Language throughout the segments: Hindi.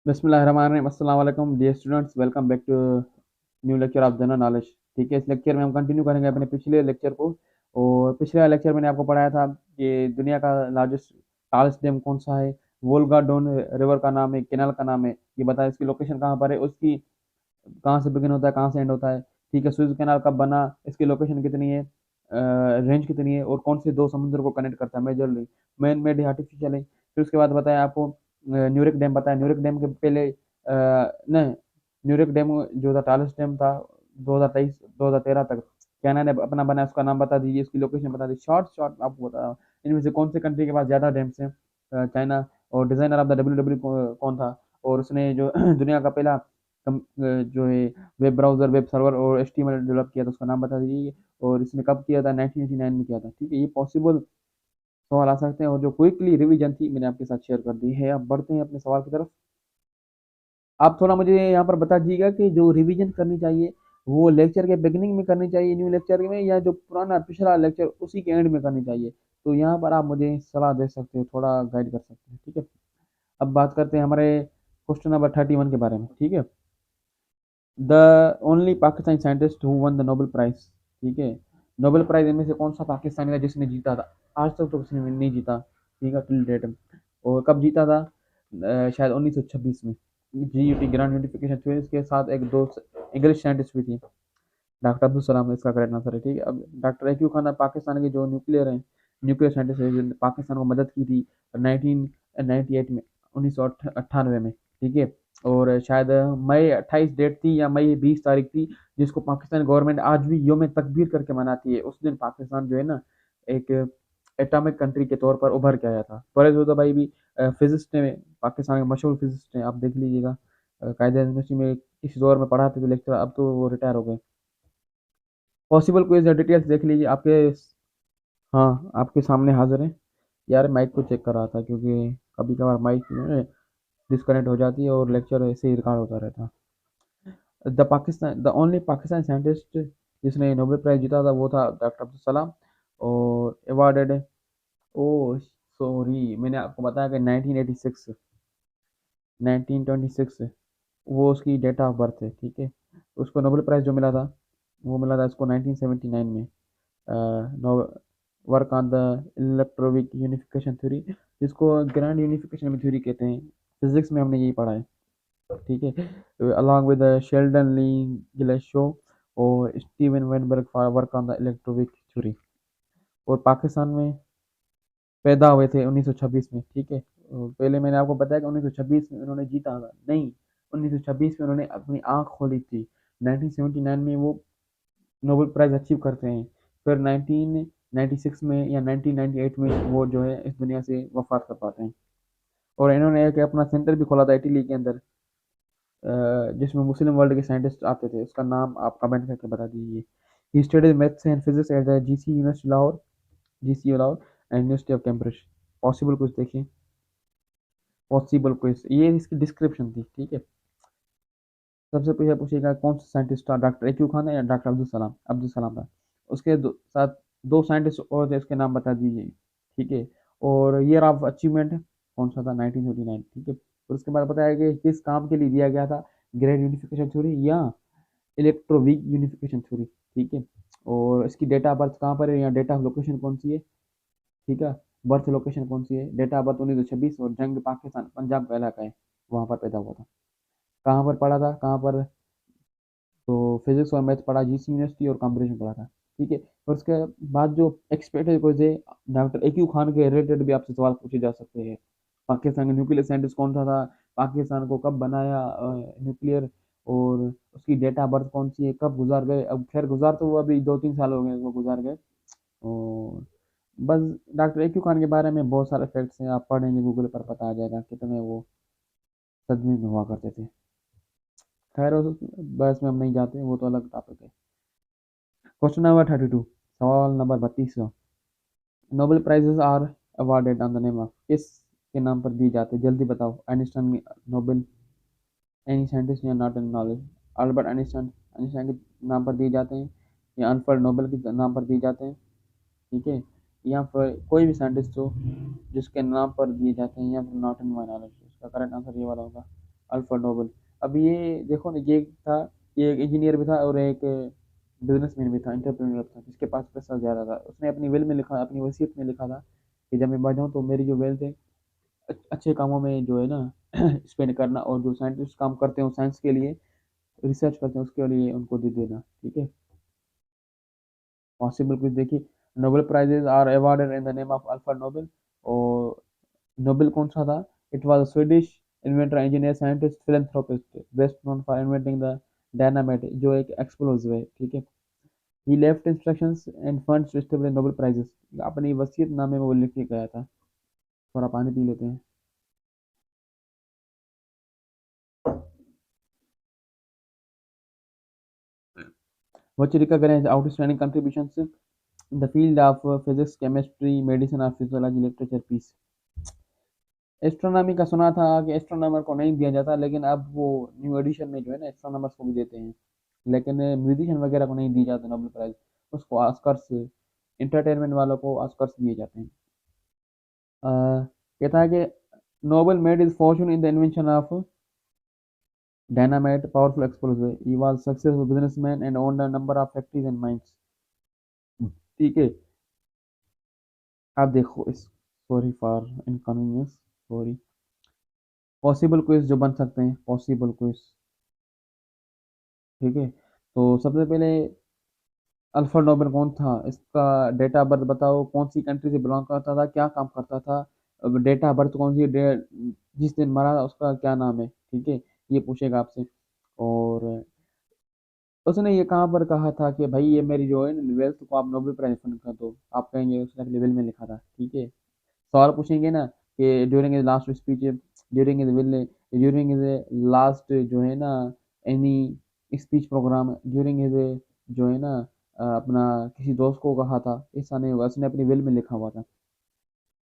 बिस्मिल्लाहिर्रहमानिर्रहीम। अस्सलाम वालेकुम dear students, welcome back to new lecture of general knowledge. ठीक है, इस लेक्चर में हम कंटिन्यू करेंगे अपने पिछले लेक्चर को। और पिछले लेक्चर मैंने आपको पढ़ाया था कि दुनिया का लार्जेस्ट टालेस्ट डैम कौन सा है। वोल्गा डोन रिवर का नाम है, केनाल का नाम है। ये बताया इसकी लोकेशन कहाँ पर है, उसकी कहाँ से बिगिन होता है, कहाँ से एंड होता है। ठीक है, सुएज कैनाल कब बना, इसकी लोकेशन कितनी है, रेंज कितनी है, और कौन से दो समुद्र को कनेक्ट करता है मेजरली, मैन मेड आर्टिफिशियल है। फिर उसके बाद बताया आपको न्यूरिक डैम। बताया न्यूरिक डैम के पहले नहीं, न्यूरिक डैम जो था टालिस डैम था 2023 2013 तक चाइना ने अपना बनाया, उसका नाम बता दीजिए, उसकी लोकेशन बता दीजिए। शॉर्ट शॉर्ट आपको बता रहा हूँ, इनमें से कौन से कंट्री के पास ज़्यादा डैम्स हैं। चाइना। और डिजाइनर ऑफ द डब्ल्यू कौन था, और उसने जो दुनिया का पहला जो है वेब ब्राउज़र, वेब सर्वर और एचटीएमएल डेवलप किया था, उसका नाम बता दीजिए। और इसने कब किया था, 1989 में किया था। ठीक है, ये पॉसिबल सवाल आ सकते हैं, और जो क्विकली रिवीजन थी मैंने आपके साथ शेयर कर दी है। अब बढ़ते हैं अपने सवाल की तरफ। आप थोड़ा मुझे यहाँ पर बता दीजिएगा कि जो रिवीजन करनी चाहिए वो लेक्चर के बिगिनिंग में करनी चाहिए न्यू लेक्चर में, या जो पुराना पिछला लेक्चर उसी के एंड में करनी चाहिए। तो यहाँ पर आप मुझे सलाह दे सकते हो, थोड़ा गाइड कर सकते हैं। ठीक है, अब बात करते हैं हमारे क्वेश्चन नंबर 31 के बारे में। ठीक है, the only Pakistani scientist who won the Nobel prize. ठीक है, नोबेल प्राइज इनमें से कौन सा पाकिस्तानी था जिसने जीता था। आज तक तो किसी ने नहीं जीता। ठीक है, टिल डेट। और कब जीता था, शायद 1926 में। जीयूटी ग्रांड यूनिफिकेशन थ्योरी के साथ एक दो इंग्लिश साइंटिस्ट भी थी। डॉक्टर अब्दुल सलाम इसका करेक्ट आंसर है। ठीक है, अब डॉक्टर एक्यू खान पाकिस्तान के जो न्यूक्लियर साइंटिस्ट है, जिन्होंने पाकिस्तान को मदद की थी 1998 में, 1998 में। ठीक है, और शायद मई 28 डेट थी या मई 20 तारीख थी, जिसको पाकिस्तान गवर्नमेंट आज भी योम तकबीर करके मनाती है। उस दिन पाकिस्तान जो है ना, एक एटॉमिक कंट्री के तौर पर उभर के आया था। फौरज होता भाई भी फिजिस्ट ने, पाकिस्तान के मशहूर फिजिस्ट हैं, आप देख लीजिएगा। कायदे यूनिवर्सिटी में किसी दौर में पढ़ाते थे लेक्चर, अब तो वो रिटायर हो गए। पॉसिबल क्विज डिटेल्स देख लीजिए आपके। हाँ, आपके सामने हाजिर है। यार माइक को चेक कर रहा था, क्योंकि कभी कभार माइक डिस्कनेक्ट हो जाती है और लेक्चर ऐसे ही रिकॉर्ड होता रहता है। द ओनली पाकिस्तान साइंटिस्ट जिसने नोबेल प्राइज जीता था वो था डॉक्टर अब्दुल सलाम। और अवार्डेड, ओ सॉरी, मैंने आपको बताया कि 1986, 1926 वो उसकी डेट ऑफ बर्थ है। ठीक है, उसको नोबेल प्राइज जो मिला था वो मिला था इसको 1979 में। Work on the electroweak unification theory, जिसको ग्रैंड यूनिफिकेशन थ्योरी कहते हैं। फिजिक्स में हमने यही पढ़ा है। ठीक है, along with Sheldon Lee Glashow और Steven Weinberg for work on the electroweak theory. और पाकिस्तान में पैदा हुए थे 1926 में। ठीक है, और पहले मैंने आपको बताया कि 1926 में उन्होंने जीता था, नहीं, 1926 में उन्होंने अपनी आंख खोली थी। 1979 में वो नोबेल प्राइज अचीव करते हैं। फिर 1996 में या 1998 में वो जो है इस दुनिया से वफात कर पाते हैं। और इन्होंने एक अपना सेंटर भी खोला था इटली के अंदर, जिसमें मुस्लिम वर्ल्ड के साइंटिस्ट आते थे। उसका नाम आप कमेंट करके बता दीजिए। He studies maths and physics at the GC university Lahore, GC Lahore and university of Cambridge. Possible कुछ देखिए, पॉसिबल क्विज, ये इसकी डिस्क्रिप्शन थी। ठीक है, सबसे पहले पूछेगा कौन सा साइंटिस्ट था, डॉक्टर एक्यू खान है या डॉक्टर अब्दुल सलाम। अब्दुल सलाम था। उसके साथ दो साइंटिस्ट और थे, उसके नाम बता दीजिए। ठीक है, और ईयर ऑफ अचीवमेंट कौन सा था, 1939। ठीक है, फिर उसके बाद बताया कि किस काम के लिए दिया गया था, ग्रेड यूनिफिकेशन थ्योरी या इलेक्ट्रोवीक यूनिफिकेशन थ्योरी। ठीक है, और इसकी डेट ऑफ बर्थ कहाँ पर है, या डेट ऑफ लोकेशन कौन सी है। ठीक है, बर्थ लोकेशन कौन सी है, डेट ऑफ बर्थ 1926, और जंग पाकिस्तान पंजाब का इलाका है, वहाँ पर पैदा हुआ था। कहाँ पर पढ़ा था, कहाँ पर, तो फिजिक्स और मैथ पढ़ा जीसी यूनिवर्सिटी और कैम्ब्रिज में पढ़ा था। ठीक है, और उसके बाद जो एक्सपेक्टेड क्वेश्चन है, डॉक्टर एक्यू खान के रिलेटेड भी आपसे सवाल पूछे जा सकते हैं। पाकिस्तान का न्यूक्लियर साइंटिस्ट कौन सा था, पाकिस्तान को कब बनाया न्यूक्लियर, और उसकी डेट ऑफ बर्थ कौन सी है, कब गुजार गए। अब खैर गुजार तो वो अभी 2-3 साल हो गए वो गुजार गए। और बस डॉक्टर एक्यू खान के बारे में बहुत सारे फैक्ट्स हैं, आप पढ़ेंगे गूगल पर पता आ जाएगा कितने वो सदमे में हुआ करते थे। खैर उस बहस में हम नहीं जाते, वो तो अलग टॉपिक है। क्वेश्चन नंबर 32, सवाल नंबर 32। Nobel prizes are awarded on the name of, किस के नाम पर दिए जाते हैं, जल्दी बताओ। आइंस्टाइन नोबेल, एनी साइंटिस्ट या not in knowledge. Albert Einstein, Einstein के नाम पर दिए जाते हैं, या अल्फ्रेड नोबेल के नाम पर दिए जाते हैं। ठीक है, या फिर कोई भी साइंटिस्ट हो जिसके नाम पर दिए जाते हैं, या फिर नॉट इन माई नॉलेज। इसका करेक्ट आंसर ये वाला होगा, अल्फ्रेड नोबेल। अब ये देखो ना, ये था, ये एक इंजीनियर भी था और एक बिजनेसमैन भी था, एंटरप्रेन्योर था, जिसके पास पैसा ज़्यादा था। उसने अपनी विल में लिखा, अपनी वसीयत में लिखा था कि जब मैं मर जाऊँ तो मेरी जो वेल्थ है अच्छे कामों में जो है ना स्पेंड करना, और जो साइंटिस्ट काम करते हैं साइंस के लिए, रिसर्च करते हैं उसके लिए उनको दे देना। ठीक है, पॉसिबल कुछ देखिए, Nobel prizes are awarded in the name of Alfred Nobel. और नोबेल कौन सा था? It was Swedish inventor, engineer, scientist, philanthropist, best known for inventing the dynamite, जो एक एक्सप्लोजिव है। ठीक है, he left instructions and funds to establish Nobel prizes. अपनी वसीयत नामे में वो लिख के गया था। थोड़ा पानी पी लेते हैं। What you recognize outstanding contributions in the field of physics, chemistry, medicine or physiology, literature, peace। Astronomy का सुना था कि एस्ट्रोनॉमर को नहीं दिया जाता, लेकिन अब वो न्यू एडिशन में जो है ना एस्ट्रोनॉमर्स को भी देते हैं, लेकिन म्यूजिशियन वगैरह को नहीं दी जाती नोबेल प्राइज। उसको ऑस्कर्स, इंटरटेनमेंट वालों को ऑस्कर्स दिए जाते हैं। कहता है कि Nobel made is Fortune in the invention of dynamite, powerful explosive. He was successful businessman and owned a number of factories and mines. ठीक है, आप देखो इस, sorry for inconvenience, sorry. Possible quiz जो बन सकते हैं, पॉसिबल क्विज। ठीक है, तो सबसे पहले अल्फ्रेड नोबेल कौन था, इसका डेट ऑफ बर्थ बताओ, कौन सी कंट्री से बिलोंग करता था, क्या काम करता था, डेट ऑफ बर्थ कौन सी, जिस दिन मरा उसका क्या नाम है। ठीक है, ये पूछेगा आपसे। और उसने ये कहाँ पर कहा था कि भाई ये मेरी जो है वेल्थ को आप नोबेल प्राइज फंड कर दो, आप कहेंगे उसने अपने विल में लिखा था। ठीक है, सवाल पूछेंगे ना कि during his last speech, during his will, during his last जो है ना any speech program, during his जो है ना अपना किसी दोस्त को कहा था, ऐसा नहीं होगा, उसने अपनी विल में लिखा हुआ था।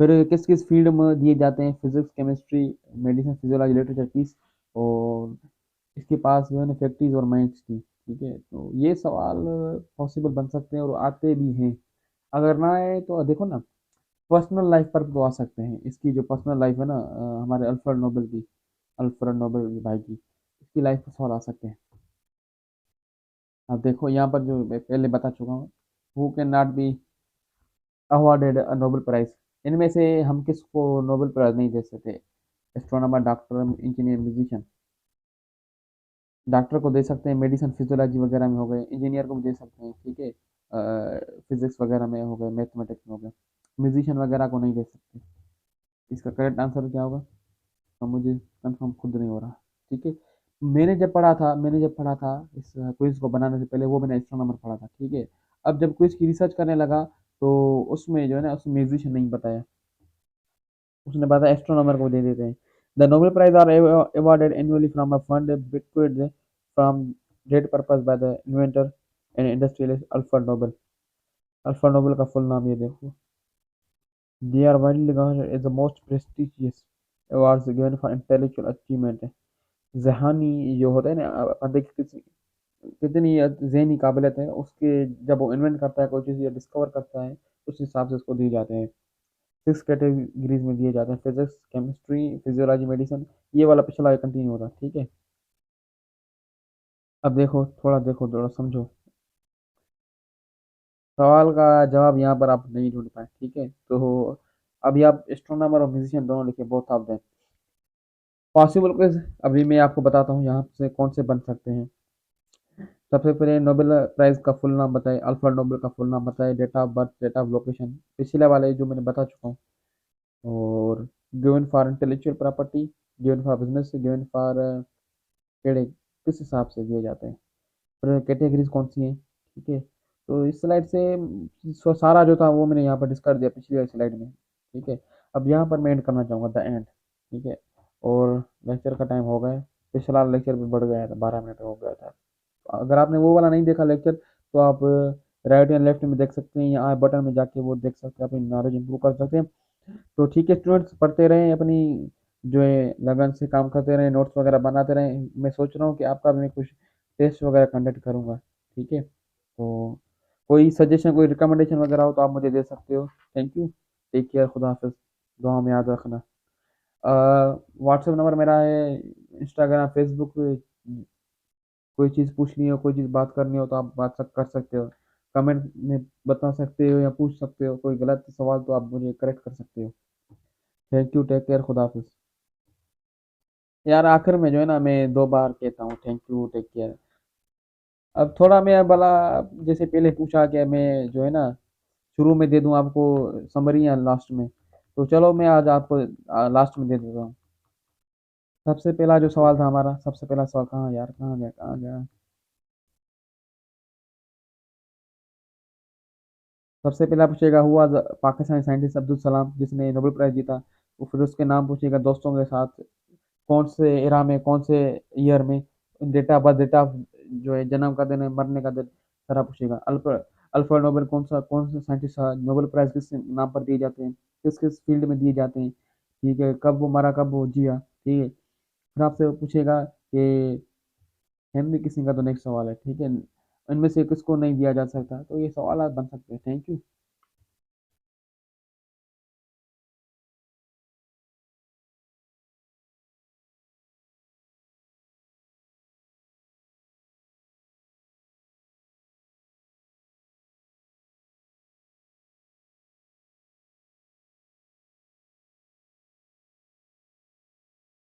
फिर किस किस फील्ड में दिए जाते हैं, physics, chemistry, medicine, physiology, literature, peace. और इसके पास जो है ना फैक्ट्रीज और माइंस थी। ठीक है, तो ये सवाल पॉसिबल बन सकते हैं और आते भी हैं। अगर ना आए तो देखो ना, पर्सनल लाइफ पर तो आ सकते हैं। इसकी जो पर्सनल लाइफ है ना हमारे अल्फ्रेड नोबेल की, अल्फ्रेड नोबेल भाई की, इसकी लाइफ पर सवाल आ सकते हैं। अब देखो यहाँ पर जो मैं पहले बता चुका हूँ, who can not be awarded a Nobel prize. इनमें से हम किसको नोबेल प्राइज नहीं दे सकते? Astronomer, doctor, engineer, musician. Doctor को दे सकते हैं, मेडिसिन फिजियोलॉजी वगैरह में हो गए, इंजीनियर को भी दे सकते हैं। ठीक है, फिजिक्स वगैरह में हो गए, मैथमेटिक्स में हो गए। म्यूजिशियन वगैरह को नहीं दे सकते। इसका करेक्ट आंसर क्या होगा? तो मुझे कंफर्म खुद नहीं हो रहा। ठीक है, मैंने जब पढ़ा था इस क्विज को बनाने से पहले, वो मैंने एस्ट्रोनॉमर पढ़ा था। ठीक है, अब जब क्विज की रिसर्च करने लगा तो उसमें जो है ना उसमें म्यूजिशियन नहीं बताया, उसने बताया एस्ट्रोनॉमर को दे देते हैं। The Nobel prize are awarded annually from a fund bequeathed from great purpose by the inventor and industrialist Alfred Nobel. Alfred Nobel का फुल नाम ये देखो। They are widely regarded as the most prestigious awards given for intellectual achievement। जहानी जो होता है ना, अपन देखिए कितनी ज़हनी काबिलियत है उसके, जब वो इन्वेंट करता है कोई चीज़ या डिस्कवर करता है, उस हिसाब से उसको दिए जाते हैं। 6 कैटेगरीज में दिए जाते हैं, फिजिक्स, केमिस्ट्री, फिजियोलॉजी, मेडिसिन। ये वाला पिछला कंटिन्यू होता है। ठीक है, अब देखो, थोड़ा समझो। सवाल का जवाब यहाँ पर आप नहीं ढूंढ पाए। ठीक है, तो अभी आप एस्ट्रोनॉमर और म्यूजिशियन दोनों लिखे, both of them possible quiz. अभी मैं आपको बताता हूँ यहाँ से कौन से बन सकते हैं। सबसे पहले नोबेल प्राइज का फुल नाम बताए, अल्फ्रेड नोबेल का फुल नाम बताए, date of birth, date of location, पिछले वाले जो मैंने बता चुका हूँ। और given for intellectual property, given for business, given for केड़े, किस हिसाब से दिए जाते हैं, फिर कैटेगरीज कौन सी हैं। ठीक है, तो इस स्लाइड से सारा जो था वो मैंने यहाँ पर डिस्कस दिया पिछली वाली स्लाइड में। ठीक है, अब यहाँ पर मैं एंड करना चाहूँगा, द एंड। ठीक है, और लेक्चर का टाइम हो गया है। पिछला लेक्चर भी बढ़ गया था, 12 मिनट हो गया था। अगर आपने वो वाला नहीं देखा लेक्चर, तो आप राइट एंड लेफ्ट में देख सकते हैं, या आई बटन में जाके वो देख सकते हैं, अपनी नॉलेज इंप्रूव कर सकते हैं। तो ठीक है स्टूडेंट्स, पढ़ते रहें, अपनी जो है लगन से काम करते रहें, नोट्स वगैरह बनाते रहें। मैं सोच रहा हूँ कि आपका भी मैं कुछ टेस्ट वगैरह कंडक्ट करूँगा। ठीक है, तो कोई सजेशन, कोई रिकमेंडेशन वगैरह हो तो आप मुझे दे सकते हो। थैंक यू, टेक केयर, खुदा हाफिज़, दुआ में याद रखना। व्हाट्सएप नंबर मेरा है इंस्टाग्राम, फेसबुक पे कोई चीज़ पूछनी हो, कोई चीज़ बात करनी हो तो आप बात कर सकते हो। कमेंट में बता सकते हो या पूछ सकते हो, कोई गलत सवाल तो आप मुझे करेक्ट कर सकते हो। थैंक यू, टेक केयर, खुदा हाफिज़। यार आखिर में जो है ना मैं 2 बार कहता हूँ थैंक यू, टेक केयर। अब थोड़ा मैं भला जैसे पहले पूछा कि मैं जो है ना शुरू में दे दूँ आपको समरी या लास्ट में? तो चलो मैं आज आपको लास्ट में दे देता हूँ। सबसे पहला जो सवाल था हमारा, सबसे पहला सवाल कहाँ यार, कहाँ गया, कहाँ गया? सबसे पहला पूछेगा हुआ पाकिस्तानी साइंटिस्ट अब्दुल कलाम जिसने नोबेल प्राइज जीता। तो फिर उसके नाम पूछेगा दोस्तों के साथ, कौन से एरा में, कौन से ईयर में, date of birth, date of जो है जन्म का दिन है, मरने का दिन सारा पूछेगा। अल्फ्रेड नोबेल कौन सा साइंटिस्ट था, नोबेल प्राइज किस नाम पर दिए जाते हैं, किस किस फील्ड में दिए जाते हैं, ठीक है, कब वो मरा, कब वो जिया, ठीक है। फिर आपसे पूछेगा कि हेनरी किसिंग का तो नेक्स्ट सवाल है, ठीक है, इनमें से किसको नहीं दिया जा सकता। तो ये सवाल आप बन सकते हैं। Thank you.